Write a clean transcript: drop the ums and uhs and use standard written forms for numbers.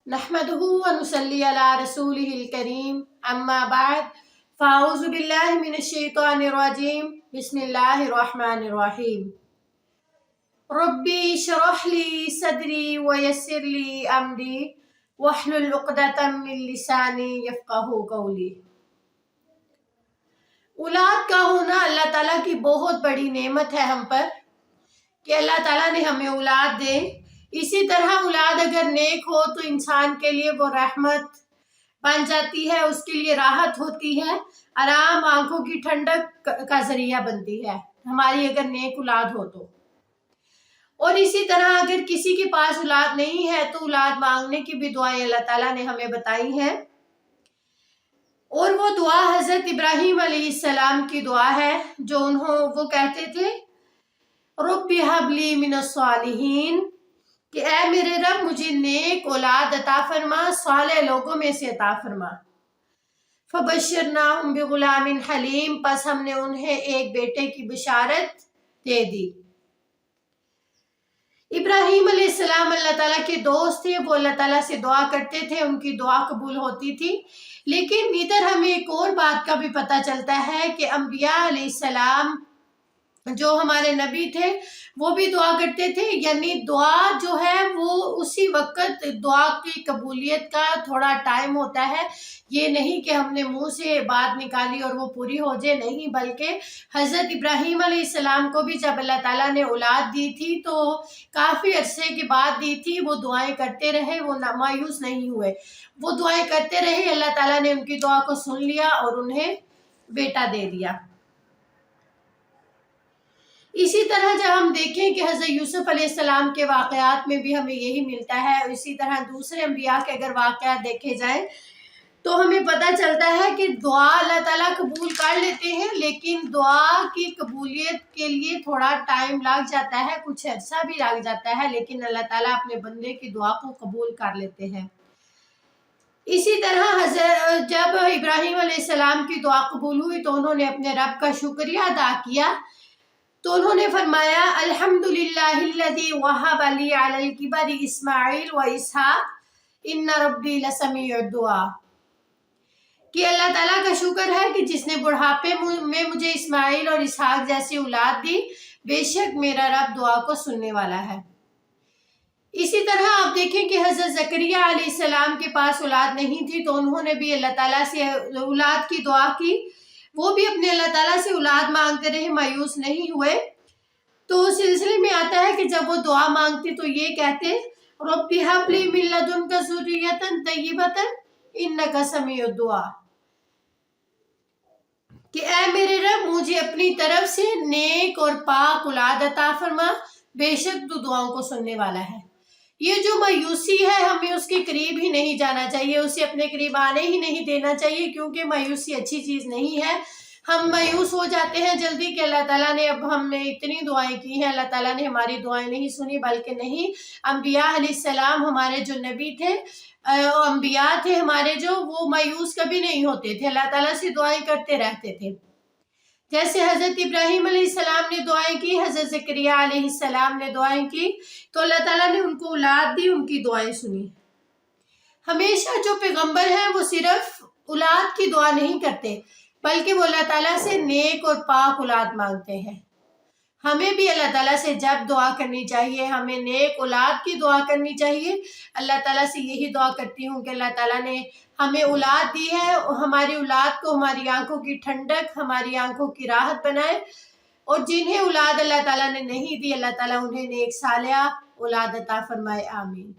नहमदुहु व नुसल्ली अला रसूलिहिल करीम अम्मा बाद फ़ाऊज़ु बिल्लाहि मिनश शैतानिर रजीम बिस्मिल्लाहिर रहमानिर रहीम रब्बी इश्रह ली सदरी व यस्सिर ली अमरी वहलुल उक़दतम मिन लिसानी यफ़क़हू क़ौली। औलाद का होना अल्लाह ताला की बहुत बड़ी नेमत है हम पर कि अल्लाह ताला ने हमें औलाद दे। इसी तरह औलाद अगर नेक हो तो इंसान के लिए वो रहमत बन जाती है, उसके लिए राहत होती है, आराम, आंखों की ठंडक का जरिया बनती है हमारी अगर नेक औलाद हो तो। और इसी तरह अगर किसी के पास औलाद नहीं है तो औलाद मांगने की भी दुआएं अल्लाह ताला ने हमें बताई हैं। और वो दुआ हजरत इब्राहीम अलैहिस्सलाम की दुआ है जो वो कहते थे रब्बी हबली मिनस सालिहीन, कि ऐ मेरे रब मुझे नेक औलाद अता फरमा, साले लोगों में से अता फरमा। फबश्शरनाहुम बिगुलामिन हलीम, बस हमने उन्हें एक बेटे की बिशारत दे दी। इब्राहीम अलैहिस्सलाम अल्लाह ताला के दोस्त थे, वो अल्लाह ताला से दुआ करते थे, उनकी दुआ कबूल होती थी। लेकिन इधर हमें एक और बात का भी पता चलता है कि अंबिया अलैहिस्सलाम जो हमारे नबी थे वो भी दुआ करते थे, यानी दुआ जो है वो उसी वक्त दुआ की कबूलियत का थोड़ा टाइम होता है। ये नहीं कि हमने मुंह से बात निकाली और वो पूरी हो जाए, नहीं, बल्कि हजरत इब्राहीम अलैहिस्सलाम को भी जब अल्लाह ताला ने औलाद दी थी तो काफ़ी अरसे के बाद दी थी, वो दुआएं करते रहे, वो मायूस नहीं हुए, वो दुआएं करते रहे। अल्लाह ताला ने उनकी दुआ को सुन लिया और उन्हें बेटा दे दिया। इसी तरह जब हम देखें कि हज़रत यूसुफ अलैहिस्सलाम के वाक़यात में भी हमें यही मिलता है, और इसी तरह दूसरे अंबिया के अगर वाक़यात देखे जाएं तो हमें पता चलता है कि दुआ अल्लाह ताला कबूल कर लेते हैं, लेकिन दुआ की कबूलियत के लिए थोड़ा टाइम लग जाता है, कुछ अर्सा भी लग जाता है, लेकिन अल्लाह ताला अपने बंदे की दुआ को कबूल कर लेते हैं। इसी तरह जब इब्राहीम अलैहिस्सलाम की दुआ कबूल हुई तो उन्होंने अपने रब का शुक्रिया अदा किया, तो उन्होंने फरमाया अल्हम्दुलिल्लाहिल्लज़ी वहब ली अलल किबरी इस्माइल व इसहाक़ इन्ना रब्बी लसमीउद दुआ, कि अल्लाह ताला का शुक्र है कि जिसने बुढ़ापे में मुझे इस्माइल और इसहाक जैसी औलाद दी, बेशक मेरा रब दुआ को सुनने वाला है। इसी तरह आप देखें कि हज़रत ज़करिया अलैहिस्सलाम के पास औलाद नहीं थी तो उन्होंने भी अल्लाह ताला से औलाद की दुआ की, वो भी अपने अल्लाह ताला से औलाद मांगते रहे, मायूस नहीं हुए। तो उस सिलसिले में आता है कि जब वो दुआ मांगते तो ये कहते रब्बी हबली मिन लदुनका ज़ुर्रियतन तय्यिबतन इन्नका समीउद दुआ, कि ऐ मेरे रब मुझे अपनी तरफ से नेक और पाक औलाद अता फरमा, बेशक तू दुआओं को सुनने वाला है। ये जो मायूसी है हमें उसके करीब ही नहीं जाना चाहिए, उसे अपने करीब आने ही नहीं देना चाहिए, क्योंकि मायूसी अच्छी चीज़ नहीं है। हम मायूस हो जाते हैं जल्दी कि अल्लाह ताला ने, अब हमने इतनी दुआएं की हैं, अल्लाह ताला ने हमारी दुआएं नहीं सुनी, बल्कि नहीं, अंबिया अलैहिस्सलाम हमारे जो नबी थे, अंबिया थे हमारे जो, वो मायूस कभी नहीं होते थे, अल्लाह ताला से दुआएं करते रहते थे। जैसे हज़रत इब्राहीम अलैहिस्सलाम ने दुआएं की, हज़रत ज़करिया अलैहिस्सलाम ने दुआएं की, तो अल्लाह ताला ने उनको औलाद दी, उनकी दुआएं सुनी। हमेशा जो पैगंबर हैं वो सिर्फ औलाद की दुआ नहीं करते, बल्कि वो अल्लाह ताला से नेक और पाक औलाद मांगते हैं। हमें भी अल्लाह ताला से जब दुआ करनी चाहिए, हमें नेक औलाद की दुआ करनी चाहिए। अल्लाह ताला से यही दुआ करती हूँ कि अल्लाह ताला ने हमें औलाद दी है, हमारी औलाद को हमारी आंखों की ठंडक, हमारी आंखों की राहत बनाए, और जिन्हें औलाद अल्लाह ताला ने नहीं दी, अल्लाह ताला उन्हें नेक सालिहा औलाद अता फरमाए। आमीन।